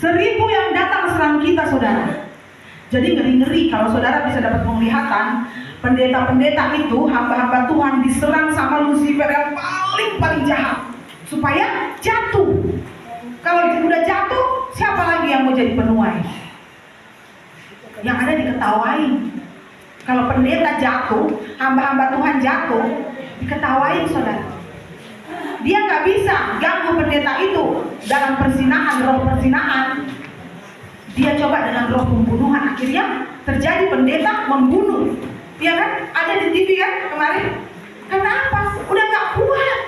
1000 yang datang serang kita, saudara. Jadi ngeri-ngeri kalau saudara bisa dapat penglihatan. Pendeta-pendeta itu, hamba-hamba Tuhan diserang sama Lucifer yang paling jahat supaya jatuh. Kalau udah jatuh, siapa lagi yang mau jadi penuai? Yang ada diketawain. Kalau pendeta jatuh, hamba-hamba Tuhan jatuh, diketawain, saudara. Dia nggak bisa ganggu pendeta itu dalam persinahan, roh persinahan. Dia coba dengan roh pembunuhan, akhirnya terjadi pendeta membunuh. Ya kan? Ada di TV kan kemarin? Kenapa? Udah nggak kuat.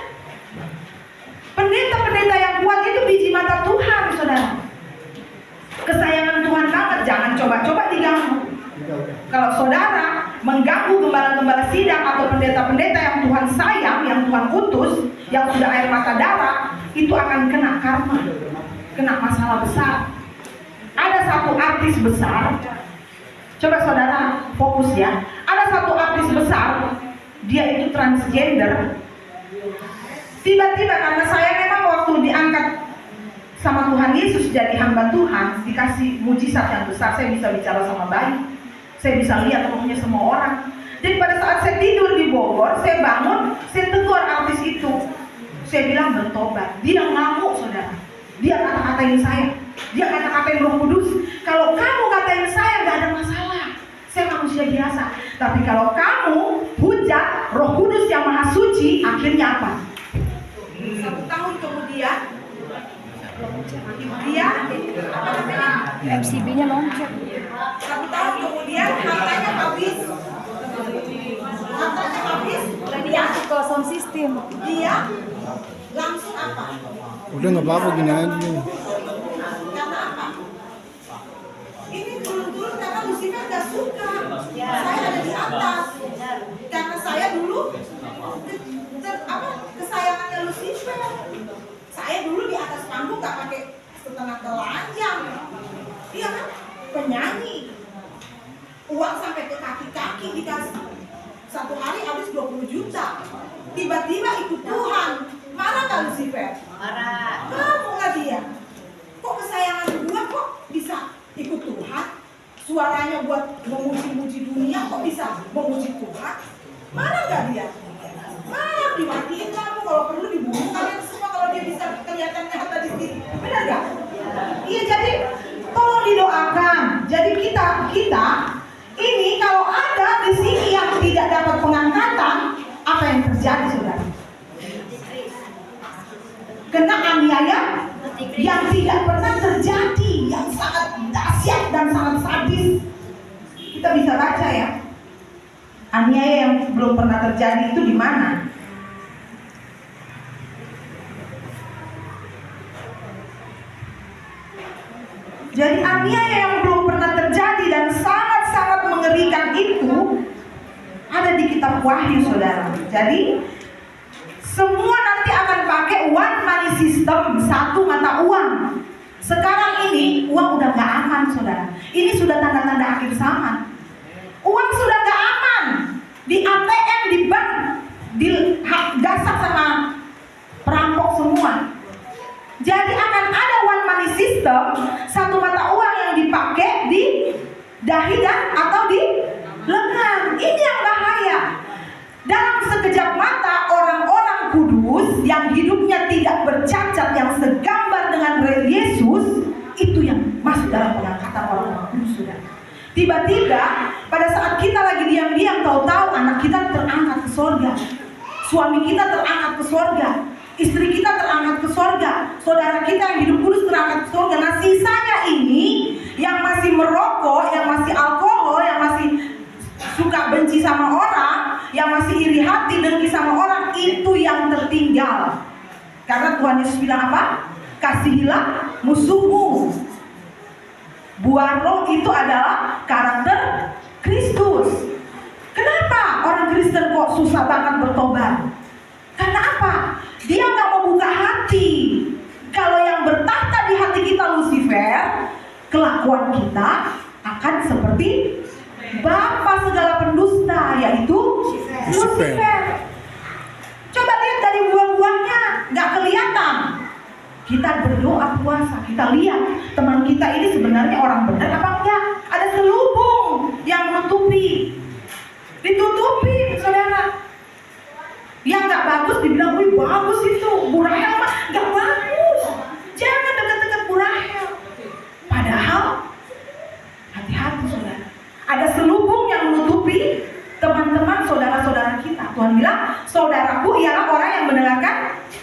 Pendeta-pendeta yang kuat itu biji mata Tuhan, saudara. Kesayangan Tuhan banget, jangan coba-coba diganggu. Kalau saudara mengganggu gembala-gembala sidang atau pendeta-pendeta yang Tuhan sayang, yang Tuhan utus, yang sudah air mata darah, itu akan kena karma, kena masalah besar. Ada satu artis besar, coba saudara fokus ya. Ada satu artis besar, dia itu transgender. Tiba-tiba karena saya memang waktu diangkat sama Tuhan Yesus jadi hamba Tuhan, dikasih mujizat yang besar, saya bisa bicara sama bayi, saya bisa lihat rohnya semua orang. Jadi pada saat saya tidur di Bogor, saya bangun, saya tegur artis itu. Saya bilang bertobat. Dia ngamuk, saudara. Dia kata-katain saya. Dia kata-katain Roh Kudus. Kalau kamu katain saya gak ada masalah, saya manusia biasa. Tapi kalau kamu hujat Roh Kudus yang Maha Suci, akhirnya apa? 1 tahun kemudian dia FCB-nya loncat. 1 tahun kemudian hartanya habis. Dan dia masuk ke sound system. Dia langsung apa? Udah nggak apa-apa gini aja. Karena apa? Ini turun-turun karena Lucifer gak suka. Saya ada di atas. Karena saya dulu kesayangannya Lucifer. Saya dulu di atas panggung gak pakai setengah telanjang. Iya kan? Penyanyi. Uang sampai ke kaki-kaki dikasih. 1 hari habis 20 juta. Tiba-tiba ikut Tuhan. Marah gak Lucifer? Marah. Kamu gak dia? Kok kesayangan gua kok bisa ikut Tuhan? Suaranya buat memuji-muji dunia kok bisa memuji Tuhan? Marah gak dia? Marah, dimatiin kamu, kalau perlu dibunuh kalian semua kalau dia bisa kelihatan nyata di sini. Benar gak? Iya, jadi tolong didoakan. Jadi kita ini kalau ada di sini yang tidak dapat pengangkatan, apa yang terjadi, saudara? Kena aniaya yang tidak pernah terjadi, yang sangat dahsyat dan sangat sadis. Kita bisa baca ya. Aniaya yang belum pernah terjadi itu di mana? Jadi aniaya yang belum pernah terjadi dan sangat-sangat mengerikan itu ada di kitab Wahyu, saudara. Jadi semua nanti akan pakai one money system, 1 mata uang. Sekarang ini uang udah gak aman, saudara. Ini sudah tanda-tanda akhir zaman. Uang sudah gak aman. Di ATM, di bank, digasak sama perampok semua. Jadi akan ada one money system, 1 mata uang yang dipakai di dahi dan atau di lengan. Ini yang bahaya. Dalam sekejap mata orang-orang kudus yang hidupnya tidak bercacat, yang segambar dengan Yesus, itu yang masuk dalam pengangkatan orang-orang kudus, sudah. Tiba-tiba pada saat kita lagi diam-diam, tahu-tahu anak kita terangkat ke surga, suami kita terangkat ke surga, istri kita terangkat ke surga, saudara kita yang hidup kudus terangkat ke surga. Nah sisanya ini yang masih merokok, yang masih alkohol, yang masih suka benci sama orang, yang masih iri hati, dengki sama orang, itu yang tertinggal. Karena Tuhan Yesus bilang apa? Kasihilah musuhmu. Buah roh itu adalah karakter Kristus. Kenapa orang Kristen kok susah banget bertobat? Karena apa? Dia nggak mau buka hati. Kalau yang bertahta di hati kita Lucifer, kelakuan kita akan seperti bapa segala pendusta, yaitu Lucifer. Coba lihat dari buah-buahnya, nggak kelihatan. Kita berdoa puasa, kita lihat teman kita ini sebenarnya orang benar apa enggak. Ada selubung yang menutupi, ditutupi saudara. Yang nggak bagus dibilang, wih bagus itu, Bu Rahel mah nggak bagus, jangan dekat-dekat Bu Rahel. Padahal hati-hati saudara, ada selubung yang menutupi teman-teman saudara-saudara kita. Tuhan bilang, saudaraku ialah orang yang mendengarkan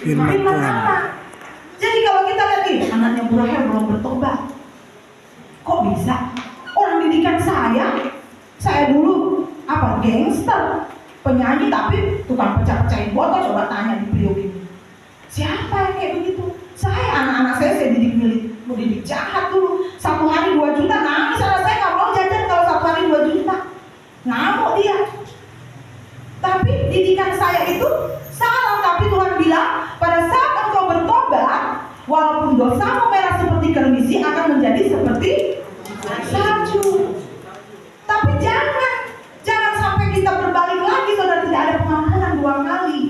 firman Allah. Jadi kalau kita lihat ini, anaknya Bu Rahel belum bertobat. Kok bisa? Orang didikan saya dulu apa gangster, penyanyi tapi tukang pecah-pecahin botol. Coba tanya di Priok ini, siapa yang kayak begitu? Anak-anak saya dididik mau didik jahat dulu. 1 hari 2 juta nangis, anak saya nggak mau jajan kalau 1 hari 2 juta, ngamuk dia. Tapi didikan saya itu salah. Tapi Tuhan bilang, pada saat engkau bertobat, walaupun dosamu merah seperti kermisi, akan menjadi seperti salju. Tapi jangan sampai kita berbalik lagi, saudara. Tidak ada pengalaman 2 kali.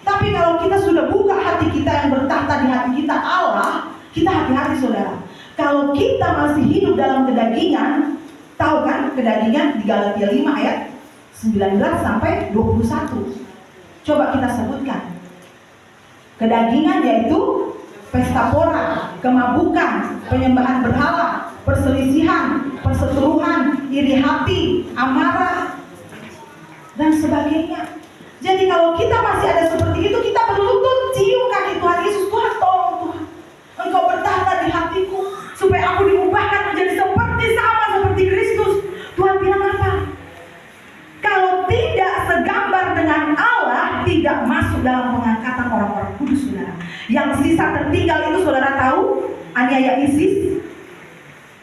Tapi kalau kita sudah buka hati kita, yang bertahta di hati kita Allah, kita hati-hati saudara. Kalau kita masih hidup dalam kedagingan, tahu kan kedagingan di Galatia 5 ayat 19 sampai 21. Coba kita sebutkan. Kedagingan yaitu pesta pora, kemabukan, penyembahan berhala, perselisihan, perseteruhan, iri hati, amarah, dan sebagainya. Jadi kalau kita masih ada seperti itu, kita berlutut cium kaki Tuhan Yesus. Tuhan tolong Tuhan, Engkau bertahta di hatiku supaya aku diubahkan menjadi seperti Kristus. Tuhan bilang apa? Kalau tidak segambar dengan Allah, tidak masuk dalam pengangkatan orang-orang kudus, saudara. Yang sisa tertinggal itu saudara tahu, aniaya ISIS.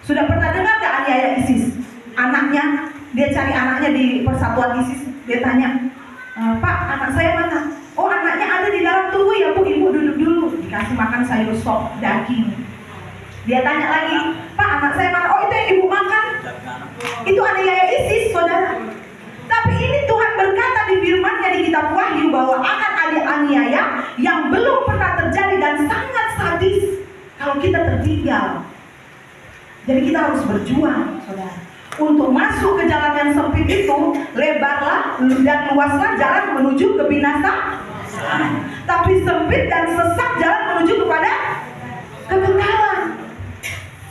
Sudah pernah dengar gak aniaya ISIS? Anaknya, dia cari anaknya di persatuan ISIS. Dia tanya, Pak, anak saya mana? Oh, anaknya ada di dalam, tunggu ya Bu, ibu duduk dulu. Dikasih makan sayur sop daging. Dia tanya lagi, Pak, anak saya mana? Oh, itu yang ibu makan. Itu aniaya ISIS, saudara. Tapi ini Tuhan berkata di firman-Nya di kitab Wahyu bahwa akan ada aniaya yang belum pernah terjadi dan sangat sadis kalau kita tertinggal. Jadi kita harus berjuang, saudara, untuk masuk ke jalan yang sempit itu. Lebarlah dan luaslah jalan menuju kebinasaan, tapi sempit dan sesak jalan menuju kepada kekekalan.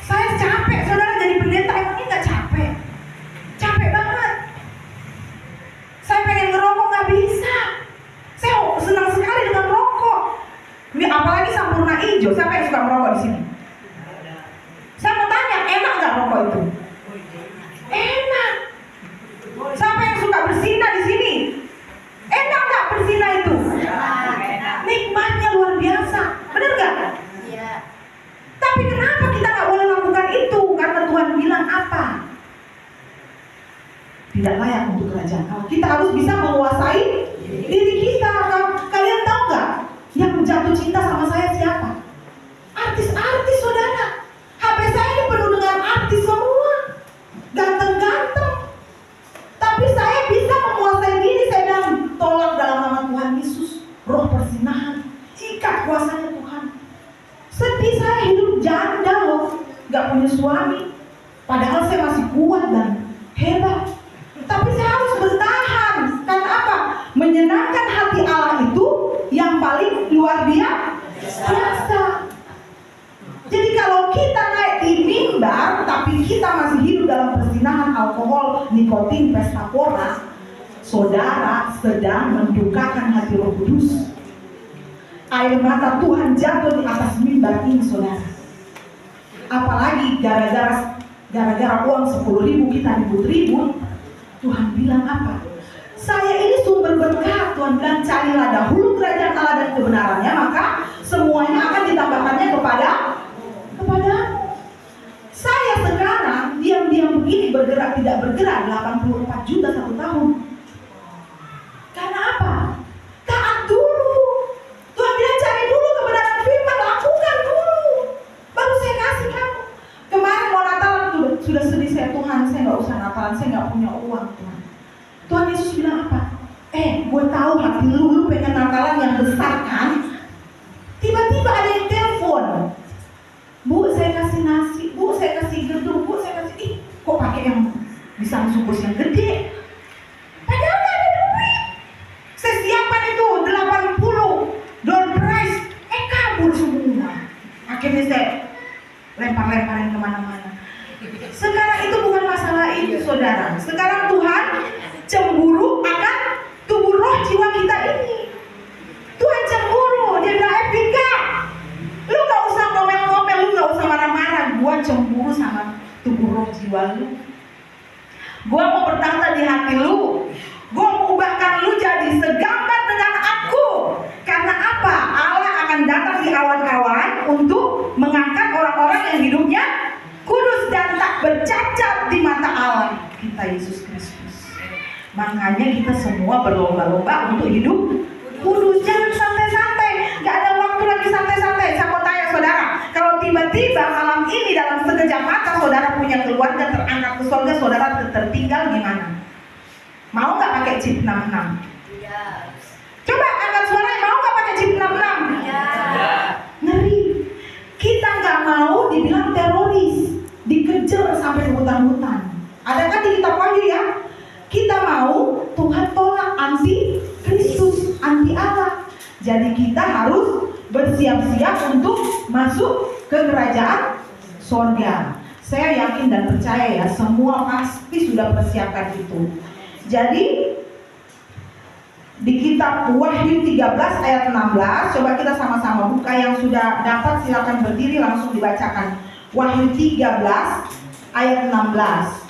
Saya capek, saudara, jadi pendeta. Emangnya nggak capek? Capek banget. Saya pengen ngerokok nggak bisa. Saya senang sekali dengan rokok. Ini apalagi sampurna hijau. Siapa yang suka merokok di sini? Saya mau tanya, enak nggak rokok itu? Enak. Siapa yang suka berzina di sini? Enak nggak berzina itu? Nikmatnya luar biasa. Benar nggak? Iya. Tapi kenapa kita nggak boleh lakukan itu? Karena Tuhan bilang apa? Tidak layak untuk kerajaan Allah. Kita harus bisa menguasai diri kita. Kalian tahu nggak yang jatuh cinta sama saya siapa? Artis-artis, saudara. HP saya ini penuh dengan artis semua, ganteng-ganteng. Tapi saya bisa menguasai diri. Saya bilang, tolak dalam nama Tuhan Yesus roh perzinahan, ikat kuasanya Tuhan. Sedih saya hidup janda loh, nggak punya suami. Padahal saya masih kuat dan hebat. Tapi saya harus bertahan. Karena apa? Menyenangkan hati Allah itu yang paling luar biasa. Jadi kalau kita naik di mimbar, tapi kita masih hidup dalam perzinahan, alkohol, nikotin, pesta pora, saudara sedang mendukakan hati Roh Kudus. Air mata Tuhan jatuh di atas mimbar ini, saudara. Apalagi gara-gara uang 10.000 kita ribut-ribut. Tuhan bilang apa? Saya ini sumber berkat. Tuhan bilang, carilah dahulu kerajaan Allah dan kebenarannya, maka semuanya akan ditambahkannya kepadamu. Saya sekarang diam-diam begini, bergerak tidak bergerak 84 juta 1 tahun. Karena apa? Taat dulu. Tuhan bilang, cari dulu kebenaran firman, lakukan dulu, baru saya kasih kamu. Kemarin mau Natalan sudah sedih saya, Tuhan saya nggak usah Natalan, saya nggak punya uang Tuhan. Tuhan Yesus bilang apa? Gue tahu hati lu pengen Natalan yang besar kan? Tiba-tiba pakai yang bisa bungkus yang gede. Padahal nggak ada duit. Saya siapkan itu 80 door prize, kabur semua. Akhirnya saya lempar-lemparin kemana-mana. Sekarang itu bukan masalah itu, saudara. Sekarang Tuhan cemburu akan tubuh roh jiwa kita ini. Tuhan cemburu. Dia bilang, Vika, lu gak usah ngomel-ngomel, lu gak usah marah-marah. Gua cemburu sama tubuh roh jiwa lu. Gua mau bertahta di hati lu. Gua mau ubahkan lu jadi segambar dengan aku. Karena apa? Allah akan datang di awan-awan untuk mengangkat orang-orang yang hidupnya kudus dan tak bercacat di mata Allah kita, Yesus Kristus. Makanya kita semua berlomba-lomba untuk hidup kudus. Jangan santai-santai. Gak ada waktu lagi santai-santai. Saya mau tanya saudara, kalau tiba-tiba malam ini dalam sekejap mata saudara punya keluarga terangkat ke surga, saudara tertinggal gimana? Mau gak pakai chip 66? Ya. Coba angkat suara, mau gak pakai chip 66? Ya. Ngeri. Kita gak mau dibilang teroris, dikejar sampai ke hutan-hutan. Ada kan di kitab Wahyu ya? Kita mau Tuhan tolak anti Kristus, anti Allah. Jadi kita harus bersiap-siap untuk masuk ke kerajaan surga. Saya yakin dan percaya ya, semua pasti sudah persiapkan itu. Jadi di kitab Wahyu 13 ayat 16, coba kita sama-sama buka. Yang sudah dapat silakan berdiri langsung dibacakan. Wahyu 13 ayat 16.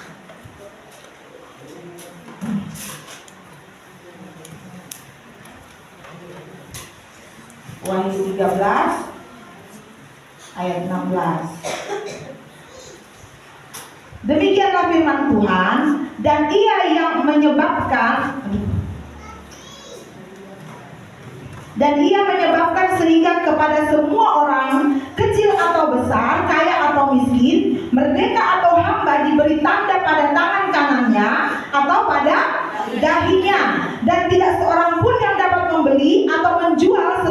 Wahyu 13 ayat 16. Demikianlah firman Tuhan, dan Ia yang menyebabkan sehingga kepada semua orang, kecil atau besar, kaya atau miskin, merdeka atau hamba, diberi tanda pada tangan kanannya atau pada dahinya, dan tidak seorang pun yang dapat membeli atau menjual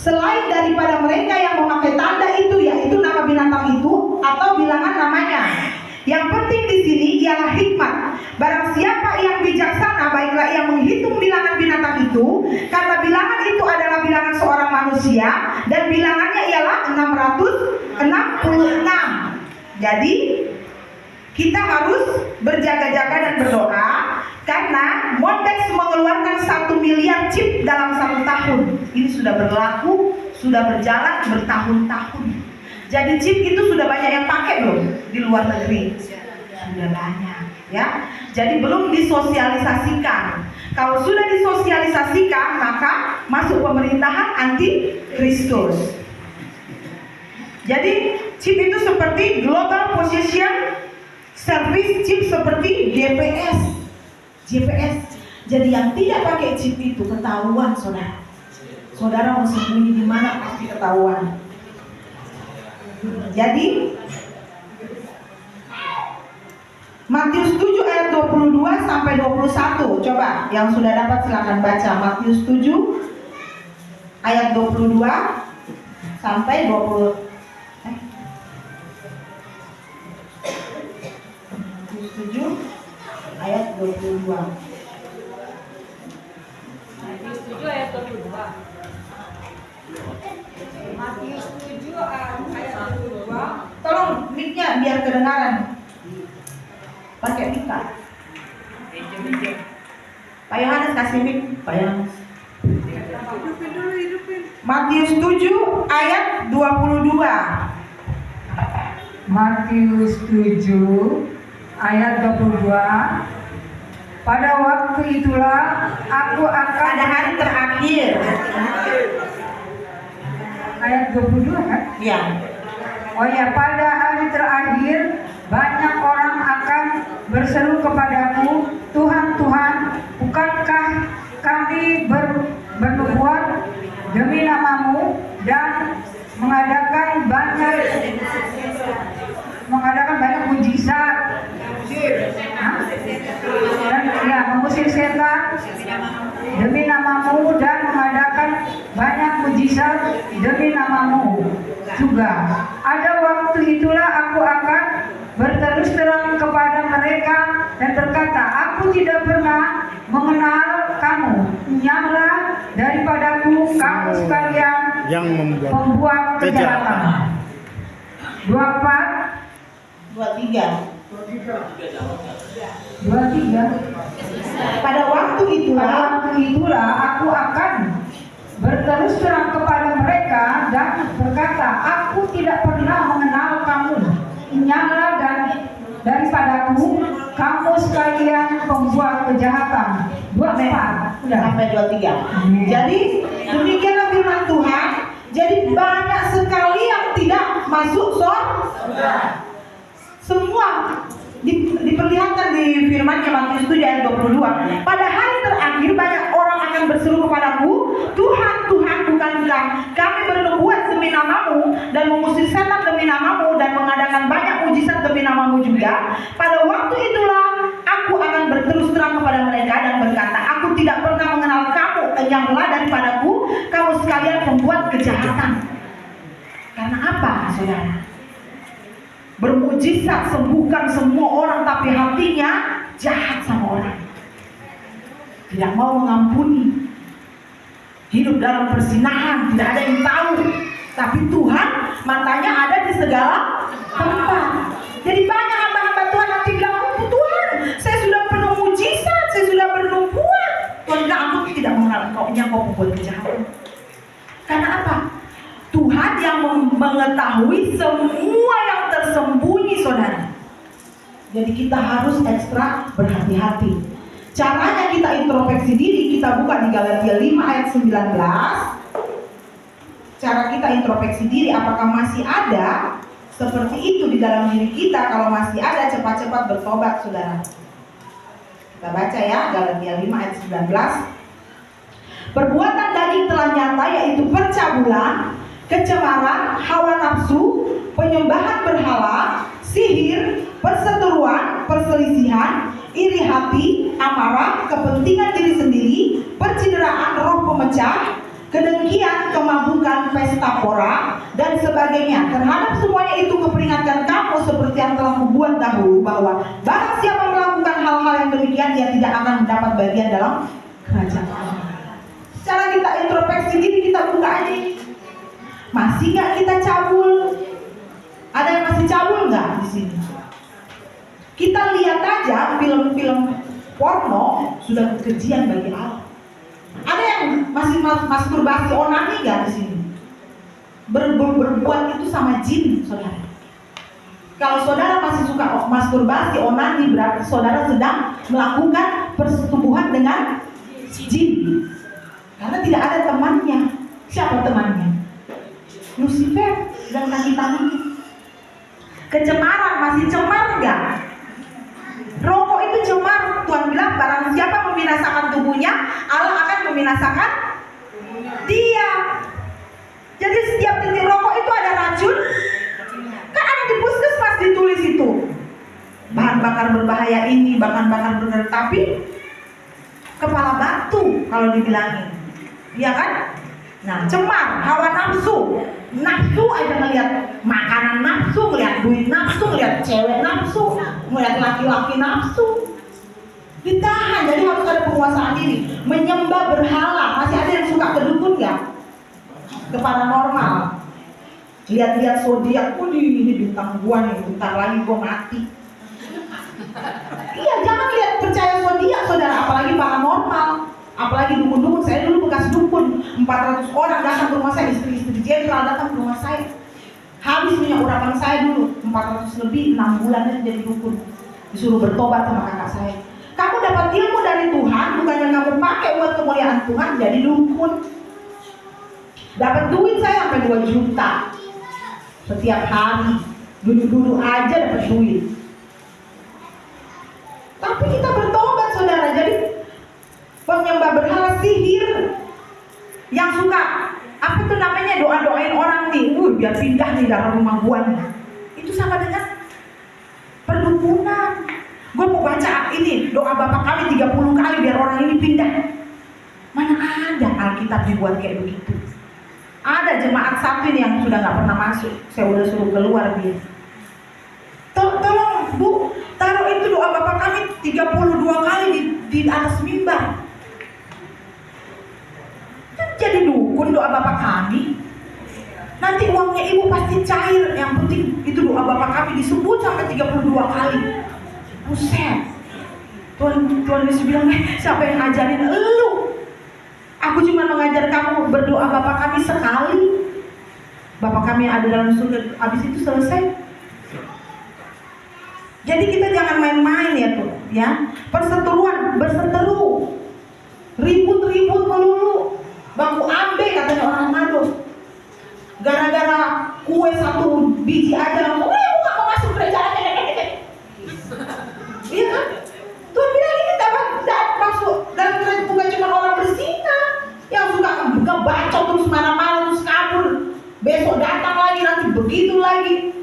selain daripada mereka yang memakai tanda itu, yaitu nama binatang itu atau bilangan namanya. Yang penting di sini ialah hikmat. Barang siapa yang bijaksana, baiklah ia menghitung bilangan binatang itu, karena bilangan itu adalah bilangan seorang manusia, dan bilangannya ialah 666. Jadi kita harus berjaga-jaga dan berdoa, karena Mondex mengeluarkan 1 miliar chip dalam 1 tahun. Ini sudah berlaku, sudah berjalan bertahun-tahun. Jadi chip itu sudah banyak yang pakai belum di luar negeri? Sudah banyak, ya. Jadi belum disosialisasikan. Kalau sudah disosialisasikan, maka masuk pemerintahan anti Kristus. Jadi chip itu seperti Global Position Service chip, seperti GPS. Jadi yang tidak pakai chip itu ketahuan, saudara. Saudara mau sembunyi di mana pasti ketahuan. Jadi Matius 7 ayat 22 sampai 21. Coba yang sudah dapat silakan baca Matius 7 ayat 22 sampai 20. Matius 7 ayat 22. Matius 7 ayat 22. Matius 7 ayat 22. Tolong mic-nya biar kedengaran. Pakai mic, Pak. Pak Yohanes kasih mic, Pak Yohanes. Matius 7 ayat 22. Matius 7 ayat 22. Pada waktu itulah aku akan, Pada hari terakhir. ayat 22 kan? Ya. Oh ya, pada hari terakhir banyak orang akan berseru kepadaku, Tuhan, Tuhan, bukankah kami bernubuat demi namamu dan mengadakan banyak mujizat, dan ya mengusir setan demi namamu dan mengadakan banyak mujizat demi namamu juga. Ada waktu itulah aku akan berterus terang kepada mereka dan berkata, aku tidak pernah mengenal kamu. Enyahlah daripadaku kamu sekalian yang membuat pembuat kejahatan. 24, 23. 23. Pada waktu Itulah aku akan berterus terang kepada mereka dan berkata, aku tidak pernah mengenal kamu. Enyahlah daripadaku kamu sekalian pembuat kejahatan. 24. Udah. sampai 23. Jadi demikianlah firman Tuhan. Jadi banyak sekali yang tidak masuk surga. Semua diperlihatkan di firman Matius 7 ayat 22. Pada hari terakhir banyak orang akan berseru kepadaku, Tuhan, Tuhan, bukankah kami bernubuat demi namamu dan mengusir setan demi namamu dan mengadakan banyak mujizat demi namamu juga? Pada waktu itulah aku akan berterus terang kepada mereka dan berkata, aku tidak pernah mengenal kamu. Enyahlah daripadaku kamu sekalian pembuat kejahatan. Karena apa, saudara? Bermujizat sembuhkan semua orang, tapi hatinya jahat sama orang. Tidak mau mengampuni. Hidup dalam persinahan, tidak ada yang tahu. Tapi Tuhan matanya ada di segala tempat. Jadi banyak hamba-hamba Tuhan nanti bilang, oh Tuhan, saya sudah penuh mujizat, saya sudah bernubuat. Tuhan bilang, aku tidak mengenal kau pembuat kejahatan. Karena apa? Tuhan yang mengetahui semua yang tersembunyi, saudara. Jadi kita harus ekstra berhati-hati. Caranya kita introspeksi diri, kita buka di Galatia 5 ayat 19. Cara kita introspeksi diri, apakah masih ada seperti itu di dalam diri kita? Kalau masih ada, cepat-cepat bertobat, saudara. Kita baca ya, Galatia 5 ayat 19. Perbuatan daging telah nyata, yaitu percabulan, kecemaran, hawa nafsu, penyembahan berhala, sihir, perseteruan, perselisihan, iri hati, amarah, kepentingan diri sendiri, percideraan, roh pemecah, kedengkian, kemabukan, pesta pora, dan sebagainya. Terhadap semuanya itu kuperingatkan kamu seperti yang telah kubuat dahulu, bahwa barang siapa melakukan hal-hal yang demikian, ia tidak akan mendapat bagian dalam kerajaan Allah. Secara kita introspeksi diri, kita buka aja. Masih nggak kita cabul? Ada yang masih cabul nggak di sini? Kita lihat aja film-film porno sudah kekejian bagi Allah. Ada yang masih masturbasi onani nggak di sini? Berbuat itu sama jin, saudara. Kalau saudara masih suka masturbasi onani, berarti saudara sedang melakukan persetubuhan dengan jin. Karena tidak ada temannya. Siapa temannya? Lucifer dan kaki tangannya. Kecemaran, masih cemar nggak? Rokok itu cemar. Tuhan bilang barang siapa membinasakan tubuhnya, Allah akan membinasakan dia. Jadi setiap titik rokok itu ada racun. Kan ada di puskesmas ditulis itu, bahan bakar berbahaya ini, bahan bakar berbahaya. Tapi kepala batu kalau dibilangin, iya kan? Nah, cemar, hawa nafsu. Nafsu aja ngelihat makanan nafsu, ngelihat duit nafsu, ngelihat cewek nafsu, ngelihat laki-laki nafsu. Ditahan, jadi harus ada penguasaan diri. Menyembah berhala, masih ada yang suka ke dukun nggak? Ke paranormal. Lihat-lihat zodiak, ini bintang gua nih, bentar lagi gua mati. Iya, jangan lihat percaya zodiak, saudara, apalagi paranormal. Apalagi dukun-dukun. Saya dulu bekas dukun, 400 orang datang ke rumah saya, istri-istri jenderal datang ke rumah saya. Habis minyak urapan saya dulu 400 lebih, 6 bulan aja jadi dukun. Disuruh bertobat sama kakak saya. Kamu dapat ilmu dari Tuhan, bukannya kamu pakai buat kemuliaan Tuhan, jadi dukun. Dapat duit saya sampai 2 juta setiap hari. Duduk-duduk aja dapat duit. Tapi kita bertobat, saudara. Jadi penyembah berhala, sihir, yang suka apa tuh namanya, doa-doain orang nih, biar pindah nih dalam rumah gua nih. Itu sama dengan perdukunan. Gua mau baca ini doa Bapak kami 30 kali biar orang ini pindah. Mana ada Alkitab dibuat kayak begitu? Ada jemaat satu ini yang sudah nggak pernah masuk, saya udah suruh keluar dia. Tolong Bu, Taruh itu doa Bapak kami 32 kali di atas mimbar. Itu jadi dukun doa Bapak kami. Nanti uangnya ibu pasti cair. Yang penting itu doa Bapak kami disebut sampai 32 kali. Buset. Tuhan Yesus bilang, siapa yang ngajarin elu? Aku cuma mengajar kamu berdoa Bapak kami sekali. Bapak kami yang ada dalam surga, habis itu selesai. Jadi kita jangan main-main ya tuh, ya. Perseteruan, berseteru, ribut-ribut melulu. Bangku ambe katanya orang Manado. Gara-gara kue 1 biji aja langsung, aku gak mau masuk gereja aja. Iya kan? Tuhan bilang ini tidak masuk dalam gereja, bukan cuma orang berzina yang suka ngebacot terus mana-mana terus kabur. Besok datang lagi, nanti begitu lagi.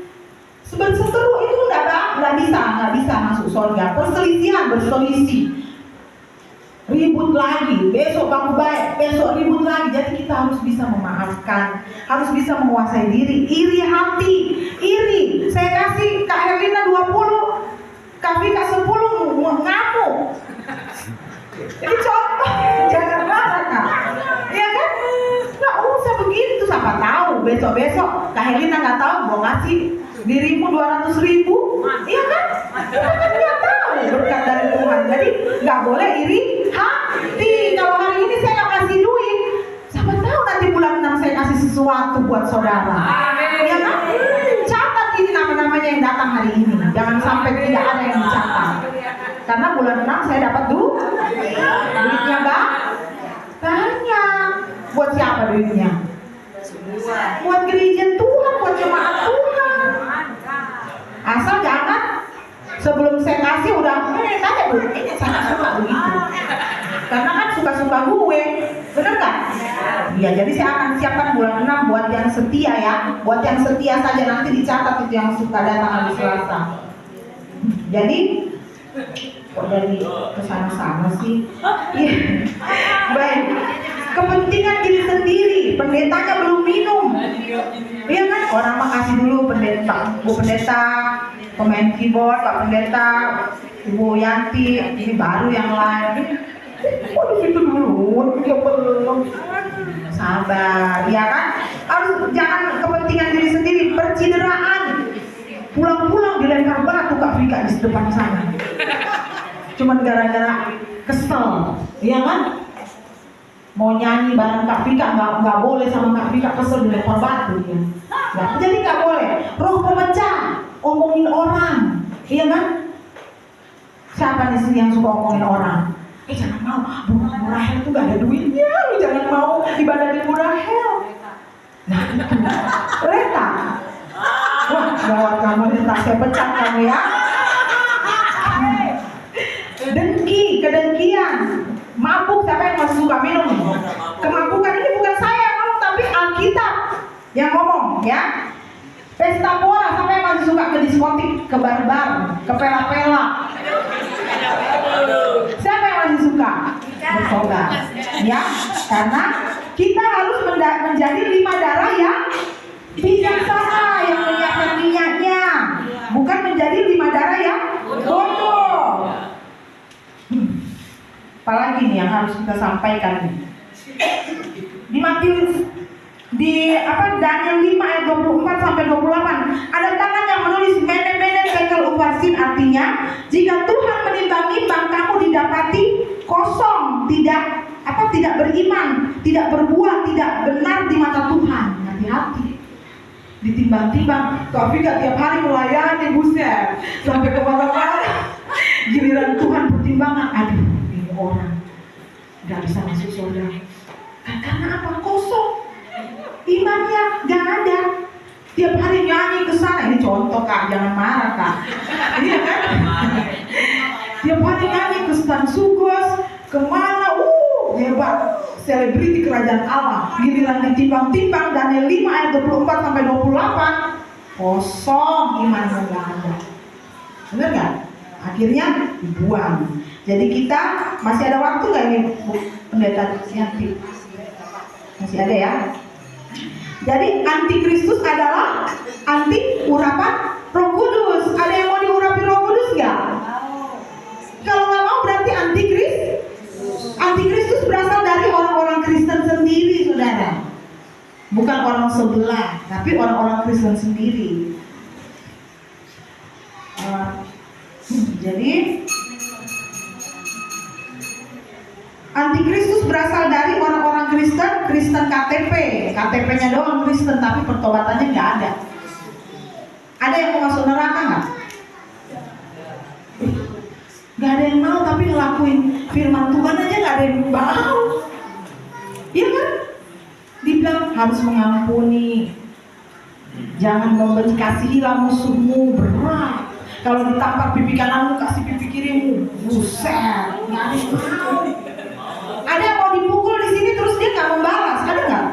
Berseteru itu nggak bisa masuk surga. Perselisihan, berselisih, ribut lagi. Besok kamu baik, besok ribut lagi. Jadi kita harus bisa memaafkan, harus bisa menguasai diri. Iri hati, iri. Saya kasih Kak Herlina 20, Kak Vika 10, ngamuk. Jadi contoh, jangan marah Kak. Iya kan? Nggak usah begitu. Siapa tahu besok-besok Kak Herlina nggak tahu mau ngasih dirimu 200.000, iya kan? Kita kan nggak tahu berkat dari Tuhan. Jadi nggak boleh iri hati. Kalau hari ini saya nggak kasih duit, siapa tahu nanti bulan 6 saya kasih sesuatu buat saudara. Iya kan? Catat ini nama-namanya yang datang hari ini. Jangan sampai tidak ada yang dicatat. Karena bulan 6 saya dapat duitnya banyak. Buat siapa duitnya? Buat gereja Tuhan, buat jemaat Tuhan. Asal jangan sebelum saya kasih udah tanya dulu, ini saya suka begitu. Karena kan suka-suka gue, bener nggak? Iya, jadi saya akan siapkan bulan 6 buat yang setia ya. Buat yang setia saja, nanti dicatat itu yang suka datang hari Selasa. Jadi kok jadi kesana-sana sih? Iya. Baik. Kepentingan diri sendiri, pendetanya belum minum. Iya kan? Orang mah kasih dulu pendeta, Bu Pendeta, pemain keyboard, Pak Pendeta, Ibu Yanti, ini baru yang lain. Waduh itu dulu, dia belum. Sabar, ya kan? Harus jangan kepentingan diri sendiri, percideraan. Pulang-pulang dilempar batu Kak Vika di depan sana. Cuman gara-gara kesel, iya kan? Mau nyanyi bareng Kak Vika nggak boleh sama Kak Vika, kesel dilempar batu dia. Nah, jadi nggak boleh. Roh pemecah, omongin orang, iya kan? Siapa di sini yang suka omongin orang? Jangan mau, Bu Rahel tuh gak ada duitnya, lu jangan mau ibadahin Bu Rahel. Nah itu, Reta. Wah, gawat kamu Reta, saya pecat kamu ya. Dengki, kedengkian, mabuk, siapa yang masih suka minum? Kemabukan ini bukan saya yang ngomong, tapi Alkitab yang ngomong ya. Pesta pora, siapa yang masih suka ke diskotik, ke bar-bar, ke pela-pela? Siapa yang masih suka? Bertobat, ya, karena kita harus menjadi 5 darah yang bijaksana, yang menyiapkan minyaknya, bukan menjadi 5 darah yang bodoh. Apalagi nih yang harus kita sampaikan nih. Di Matius, Daniel 5 ayat 24 sampai 28 ada tangan yang menulis mene tekel upasin, artinya jika Tuhan menimbang-nimbang kamu didapati kosong, tidak beriman, tidak berbuah, tidak benar di mata Tuhan. Hati-hati. Ditimbang-timbang, tapi gak tiap hari melayani, buset, sampai ke mana-mana. Giliran Tuhan pertimbangan, aduh ini orang gak bisa masuk surga. Karena apa? Kosong. Imannya gak ada. Tiap hari nyanyi ke sana. Ini contoh Kak, jangan marah Kak. Iya kan? Tiap hari nyanyi ke Stan Sugos, kemana? Hebat, selebriti kerajaan Allah. Giliran ditimbang-timbang Daniel 5 ayat 24 sampai 28, kosong, imannya gak ada. Bener gak? Akhirnya dibuang. Jadi kita masih ada waktu gak ini Bu Pendeta Yanti? Masih ada ya. Jadi antikristus adalah anti urapan Roh Kudus. Ada yang mau diurapi Roh Kudus nggak? orang Kristen sendiri. Jadi Antikristus berasal dari orang-orang Kristen KTP, KTP-nya doang Kristen tapi pertobatannya nggak ada. Ada yang mau masuk neraka nggak? Nggak ada yang mau, tapi ngelakuin firman Tuhan aja nggak ada yang mau. Iya kan? Dibilang harus mengampuni, jangan membenci, kasihilah musuhmu, berat. Kalau ditampar pipi kananmu, kasih pipi kirimu, buset, nggak ada yang mau. Ada yang mau dipukul di sini terus dia nggak membalas, ada nggak?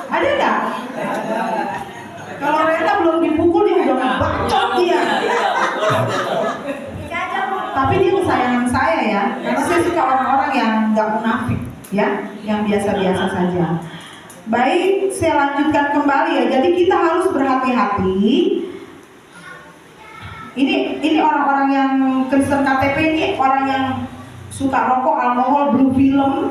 Ada nggak? Kalau Reta belum dipukul dia udah bacot dia. Tapi dia kesayangan saya ya, karena saya suka orang-orang yang nggak munafik, ya, yang biasa-biasa saja. Baik, saya lanjutkan kembali ya. Jadi kita harus berhati-hati. Ini orang-orang yang Kristen KTP ini orang yang suka rokok, alkohol, blue film,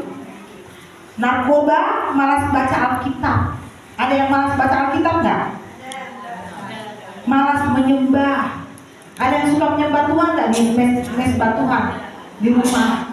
narkoba, malas baca Alkitab. Ada yang malas baca Alkitab nggak? Malas menyembah. Ada yang suka menyembah Tuhan nggak di mesbah Tuhan di rumah?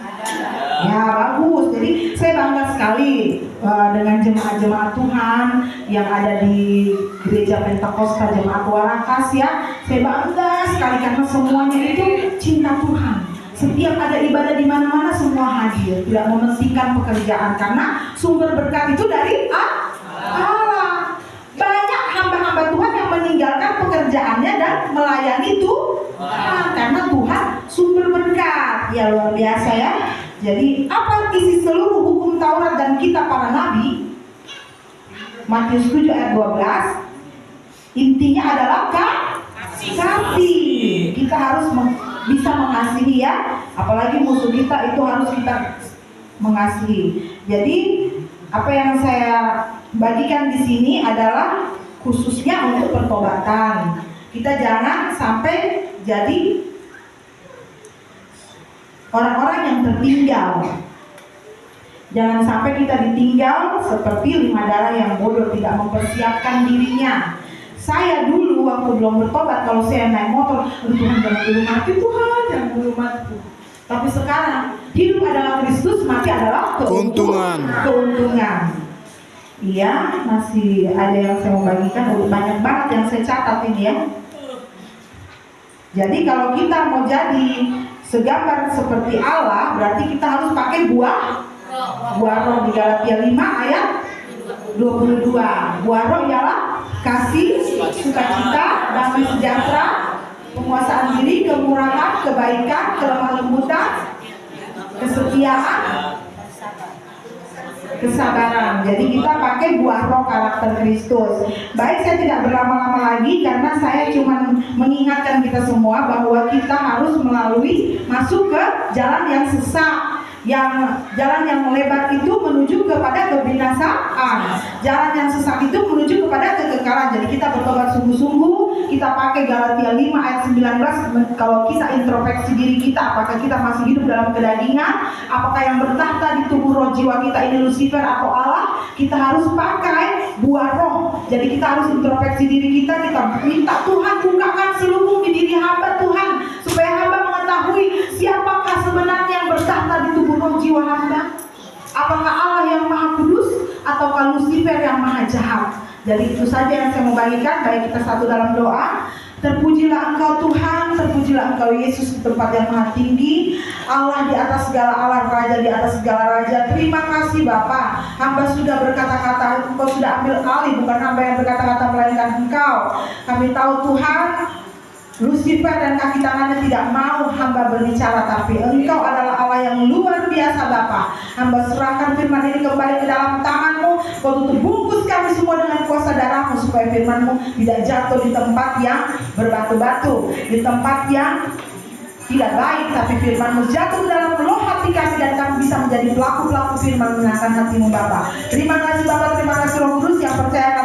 Ya bagus. Jadi saya bangga sekali dengan jemaat-jemaat Tuhan yang ada di gereja Pentakosta Jemaat Warakas ya. Saya bangga sekali karena semuanya itu cinta Tuhan. Setiap ada ibadah di mana-mana semua hadir, tidak mementingkan pekerjaan karena sumber berkat itu dari Allah. Banyak hamba-hamba Tuhan yang meninggalkan pekerjaannya dan melayani Tuhan karena Tuhan sumber berkat. Ya luar biasa ya. Jadi apa isi seluruh hukum Taurat dan kitab para nabi? Matius 7 ayat 12. Intinya adalah kasih. Kita harus bisa mengasihi ya. Apalagi musuh kita itu harus kita mengasihi. Jadi apa yang saya bagikan di sini adalah khususnya untuk pertobatan. Kita jangan sampai jadi orang-orang yang tertinggal. Jangan sampai kita ditinggal seperti 5 darah yang bodoh, tidak mempersiapkan dirinya. Saya dulu waktu belum bertobat, kalau saya naik motor, Tuhan jangan dulu mati, Tuhan jangan dulu mati. Tapi sekarang hidup adalah Kristus, mati adalah keuntungan. Iya, masih ada yang saya mau bagikan, banyak banget yang saya catat ini ya. Jadi kalau kita mau jadi segambar seperti Allah, berarti kita harus pakai buah roh di Galatia 5 ayat 22. Buah roh ialah kasih, sukacita, damai sejahtera, penguasaan diri, kemurahan, kebaikan, kelemah lembutan, kesetiaan, kesabaran. Jadi kita pakai buah roh karakter Kristus. Baik, saya tidak berlama-lama lagi karena saya cuma mengingatkan kita semua bahwa kita harus masuk ke jalan yang sesat. Jalan yang lebar itu menuju kepada kebinasaan. Jalan yang sesat itu menuju kepada kekekalan. Jadi kita bertobat sungguh-sungguh. Kita pakai Galatia 5 ayat 19. Kalau kita introspeksi diri kita, apakah kita masih hidup dalam kedagingan? Apakah yang bertahta di tubuh roh jiwa kita ini Lucifer atau Allah? Kita harus pakai buah roh. Jadi kita harus introspeksi diri kita. Kita minta Tuhan bukakan selubung di diri hamba Tuhan, supaya hamba mengetahui siapakah sebenarnya yang bertahta di tubuh roh jiwa hamba. Apakah Allah yang maha kudus ataukah Lucifer yang maha jahat? Jadi itu saja yang saya mau bagikan. Baik, kita satu dalam doa. Terpujilah Engkau Tuhan, terpujilah Engkau Yesus di tempat yang maha tinggi, Allah di atas segala Allah, Raja di atas segala Raja. Terima kasih Bapa, hamba sudah berkata-kata, Engkau sudah ambil alih, bukan hamba yang berkata-kata melainkan Engkau. Kami tahu Tuhan, Lucifer dan kaki tangannya tidak mau hamba berbicara, tapi Engkau adalah Allah yang luar biasa Bapa. Hamba serahkan firman ini kembali ke dalam tangan-Mu. Kau tutup bungkus kami semua dengan kuasa darah-Mu, supaya firman-Mu tidak jatuh di tempat yang berbatu-batu, di tempat yang tidak baik, tapi firman-Mu jatuh dalam loh hati kami, dan kami bisa menjadi pelaku-pelaku firman menyenangkan hati-Mu Bapa. Terima kasih Bapa, terima kasih Roh Kudus yang percaya